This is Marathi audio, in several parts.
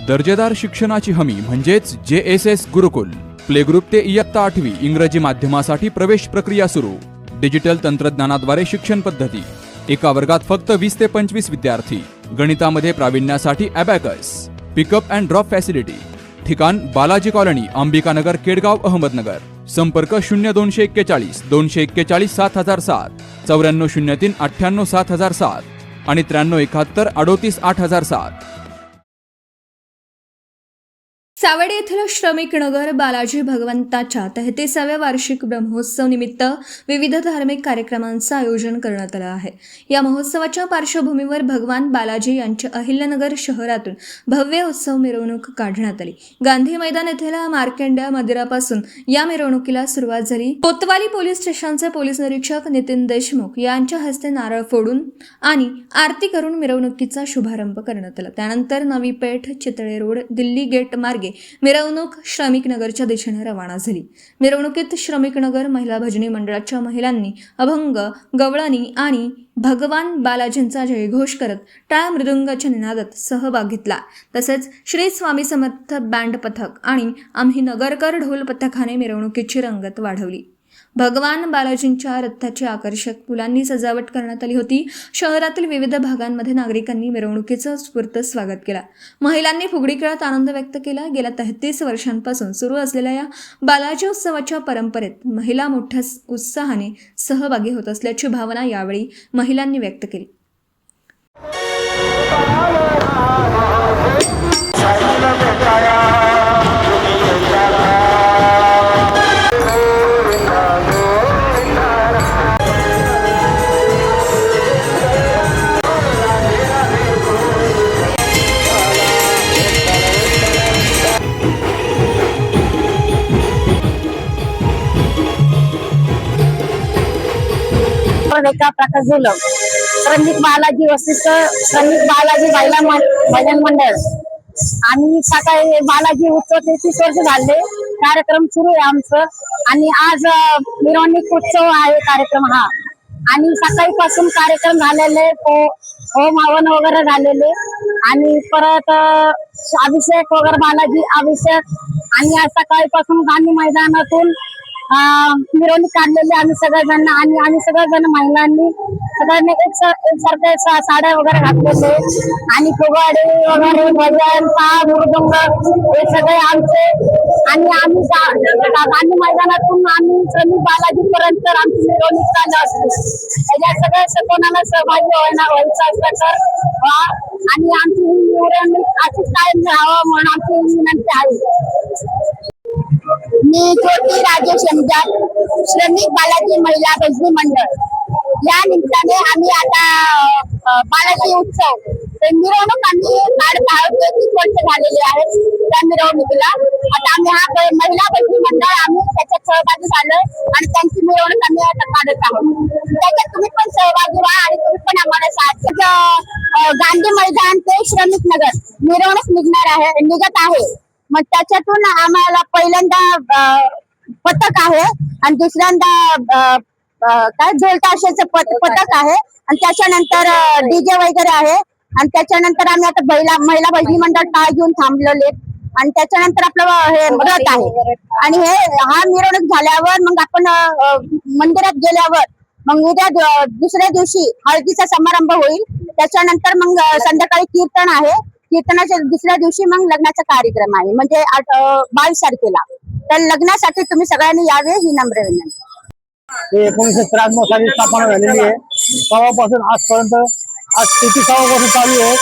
दर्जेदार शिक्षणाची हमी म्हणजेच JSS गुरुकुल. प्ले ग्रुप ते इयत्ता 8वी इंग्रजी माध्यमासाठी प्रवेश प्रक्रिया सुरू. डिजिटल तंत्रज्ञानाद्वारे शिक्षण पद्धती. एका वर्गात फक्त 20 ते 25 विद्यार्थी. गणितामध्ये प्रावीण्यासाठी abacus. Pickup and drop facility. ठिकाण बालाजी कॉलनी, अंबिकानगर, केडगाव, अहमदनगर. संपर्क 0241 241 7007, 9403 98 7007 आणि 9371 38 8007. सावडी येथील श्रमिक नगर बालाजी भगवंताच्या 33व्या वार्षिक ब्रह्मोत्सव निमित्त विविध धार्मिक कार्यक्रमांचं आयोजन करण्यात आलं आहे. या महोत्सवाच्या पार्श्वभूमीवर भगवान बालाजी यांच्या अहिल्यानगर शहरातून भव्य उत्सव मिरवणूक काढण्यात आली. गांधी मैदान येथील मार्केंड्या मंदिरापासून या मिरवणुकीला सुरुवात झाली. कोतवाली पोलीस स्टेशनचे पोलीस निरीक्षक नितीन देशमुख यांच्या हस्ते नारळ फोडून आणि आरती करून मिरवणुकीचा शुभारंभ करण्यात आला. त्यानंतर नवी पेठ, चितळे रोड, दिल्ली गेट मार्गे मिरवणूक श्रमिक नगरच्या दिशेने रवाना झाली. मिरवणुकीत श्रमिक नगर महिला भजनी मंडळाच्या महिलांनी अभंग, गवळणी आणि भगवान बालाजींचा जयघोष करत टाळ मृदुंगाच्या निनादात सहभाग घेतला. तसेच श्री स्वामी समर्थ बँड पथक आणि आम्ही नगरकर ढोल पथकाने मिरवणुकीची रंगत वाढवली. भगवान बालाजींच्या रथाची आकर्षक फुलांनी सजावट करण्यात आली होती. शहरातील विविध भागांमध्ये नागरिकांनी मिरवणुकीचं उत्स्फूर्त स्वागत केला. महिलांनी फुगडी खेळत आनंद व्यक्त केला. गेल्या 33 वर्षांपासून सुरू असलेल्या या बालाजी उत्सवाच्या परंपरेत महिला मोठ्या उत्साहाने सहभागी होत असल्याची भावना यावेळी महिलांनी व्यक्त केली. रेखा प्रकाश झुलम, श्रमिक बालाजी वशिष्ठ, श्रमिक बालाजी भजन मंडळ. आणि सकाळी बालाजी उत्सव 33 वर्ष झाले. कार्यक्रम सुरू आहे आमचं. आणि आज मिरवणूक उत्सव आहे कार्यक्रम हा. आणि सकाळी पासून कार्यक्रम झालेले, होम हवन वगैरे झालेले. आणि परत अभिषेक वगैरे, बालाजी अभिषेक. आणि आज सकाळीपासून गांधी मैदानातून मिरवणूक काढलेली आम्ही सगळेजण. आणि आम्ही सगळेजण महिलांनी सगळ्यांनी एकसारख्या साड्या वगैरे घातलेले. आणि फुगाडी वगैरे, भजन, टाळ मृदुंग हे सगळे आमचे. आणि आम्ही गांधी मैदानातून आम्ही श्रमिक बालाजी पर्यंत आमची मिरवणूक चालू असते. त्याच्यात सगळं कोणाला सहभागी व्हायचं असलं तर. आणि आमची मिरवणूक अशीच कायम राहावं म्हणून आमची विनंती आहे. मी ज्योती राजेश यमदार, श्रमिक बालाजी महिला भजनी मंडळ. या निमित्ताने आम्ही आता बालाजी उत्सव मिरवणूक आम्ही काढत आहोत. 33 वर्ष झालेली आहेत त्या मिरवणुकीला. आता आम्ही हा महिला भजनी मंडळ आम्ही त्याच्यात सहभागी झालो आणि त्यांची मिरवणूक आम्ही आता काढत आहोत. त्याच्यात तुम्ही पण सहभागी व्हा आणि तुम्ही पण आम्हाला साथ. गांधी मैदान ते श्रमिक नगर मिरवणूक निघत आहे. मग त्याच्यातून आम्हाला पहिल्यांदा पथक आहे आणि दुसऱ्यांदा काय ढोलताशाचं पथक आहे. आणि त्याच्यानंतर DJ वगैरे आहे. आणि त्याच्यानंतर आम्ही आता महिला भजनी मंडळ टाळ घेऊन थांबलेले. आणि त्याच्यानंतर आपलं हे रथ आहे. आणि हा मिरवणूक झाल्यावर मग आपण मंदिरात गेल्यावर मग उद्या दुसऱ्या दिवशी हळदीचा समारंभ होईल. त्याच्यानंतर मग संध्याकाळी कीर्तन आहे. कीर्तनाच्या दुसऱ्या दिवशी मग लग्नाचा कार्यक्रम आहे, म्हणजे 22 तारखेला. तर लग्नासाठी तुम्ही सगळ्यांनी यावे ही नम्र विनंती. 1993 साली स्थापना झालेली आहे. तेव्हापासून आजपर्यंत आज 33 वर्ष चालू आहे.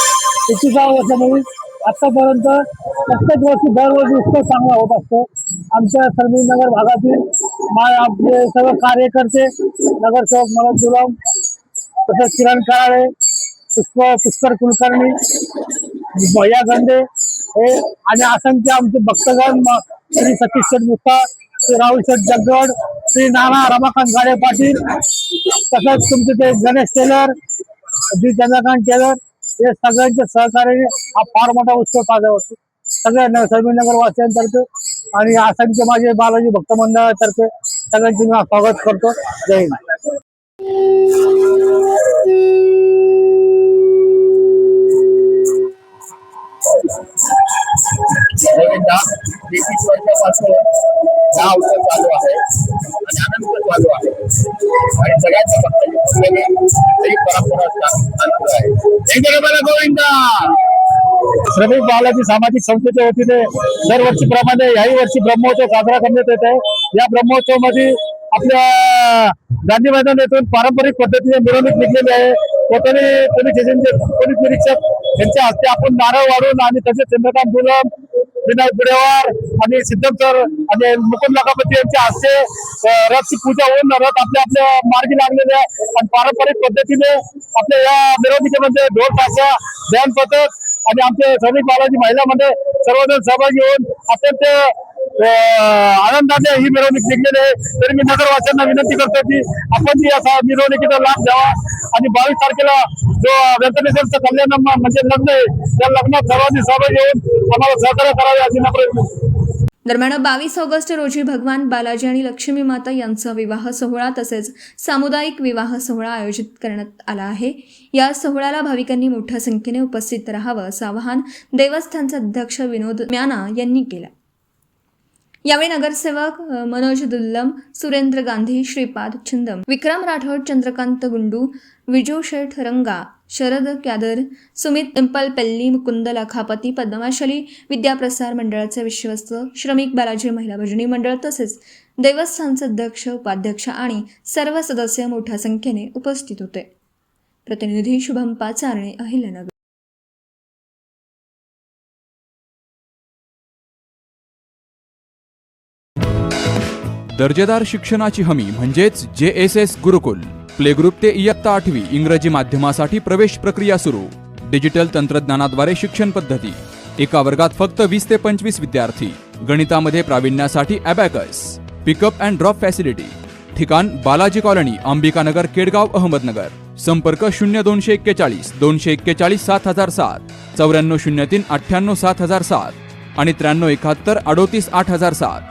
33 वर्षामध्ये आतापर्यंत प्रत्येक वर्षी दरवर्षी उत्सव चांगला होत असतो. आमच्या श्रमिक नगर भागातील आपले सर्व कार्यकर्ते, नगरसेवक मनोज गुलाम, तसेच किरण कराळे, पुष्कर कुलकर्णी, भैया गंडे हे आणि असंख्य आमचे भक्तगण, श्री सतीश शेठ मुस्ता, श्री राहुल शेठ जगगड, श्री नाना रमाकांत गाडे पाटील, तसंच तुमचे ते गणेश टेलर, श्री चंद्रकांत टेलर, हे सगळ्यांच्या सहकार्याने हा फार मोठा उत्सव साजरा होतो. सगळ्या श्रमिक नगर वासियांतर्फे आणि असंख्य माझे बालाजी भक्त मंडळातर्फे सगळ्यांचे मी स्वागत करतो. जय हिंद. गोविंदा 30 वर्षापासून हा उत्सव चालू आहे आणि आनंद चालू आहे आणि सगळ्यांच्या भक्तांची परंपरा चालू आहे. जय बाला गोविंदा. श्रमिक बालाजी सामाजिक संस्थेच्या वतीने दरवर्षीप्रमाणे याही वर्षी ब्रह्मोत्सव साजरा करण्यात येत आहे. या ब्रह्मोत्सव मध्ये आपल्या गांधी मैदान येथून पारंपरिक पद्धतीने मिरवणूक निघलेली आहे. कोतणी पोलीस स्टेशनचे पोलीस निरीक्षक यांच्या हस्ते आपण नारळ वाढून आणि तसेच चंद्रकांत गुलम, विनायक गुडेवार आणि सिद्धम सर आणि मुकुंद लकापती यांच्या हस्ते रथची पूजा होऊन रथ आपल्या मार्गी लागलेले आहे आणि पारंपरिक पद्धतीने आपल्या या मिरवणुकीमध्ये ढोल ताशा, बँड पथक आणि आमचे श्रमिक बालाजी महिला मंडळ सर्वजण सहभागी होऊन अत्यंत आनंदाने ही मिरवणूक निघलेली आहे. तरी मी नगरवासियांना विनंती करतो की आपण या मिरवणुकीचा लाभ घ्यावा आणि 22 तारखेला जो व्यंकटेश्वरचं कल्याण म्हणजे लग्न आहे त्या लग्नात सर्वांनी सहभागी होऊन आम्हाला सहकार्य करावे अशी नम्र. दरम्यान 22 ऑगस्ट रोजी भगवान बालाजी आणि लक्ष्मी माता यांचा विवाह सोहळा तसेच सामुदायिक विवाह सोहळा आयोजित करण्यात आला आहे. या सोहळ्याला भाविकांनी मोठ्या संख्येने उपस्थित राहावं असं आवाहन देवस्थानचे अध्यक्ष विनोद म्याना यांनी केलं. यावेळी नगरसेवक मनोज दुल्लम, सुरेंद्र गांधी, श्रीपाद छिंदम, विक्रम राठोड, चंद्रकांत गुंडू, विजू शेठ रंगा, शरद क्यादर, सुमित पिंपल पेल्ली, मुकुंद लखापती, पद्माशली विद्याप्रसार मंडळाचे विश्वस्त, श्रमिक बालाजी महिला भजनी मंडळ तसेच देवस्थानचे अध्यक्ष, उपाध्यक्ष आणि सर्व सदस्य मोठ्या संख्येने उपस्थित होते. प्रतिनिधी शुभम पाचारणे, अहिल्यानगर. दर्जेदार शिक्षणाची हमी म्हणजेच JSS गुरुकुल. प्ले ग्रुप ते इयत्ता 8वी इंग्रजी माध्यमासाठी प्रवेश प्रक्रिया सुरू. डिजिटल तंत्रज्ञानाद्वारे शिक्षण पद्धती. एका वर्गात फक्त 20 ते 25 विद्यार्थी. गणितामध्ये प्रावीण्यासाठी abacus. Pickup and drop facility. ठिकाण बालाजी कॉलनी, अंबिकानगर, केडगाव, अहमदनगर. संपर्क 0241 241 7007, 9403 98 7007 आणि 9371 38 8007.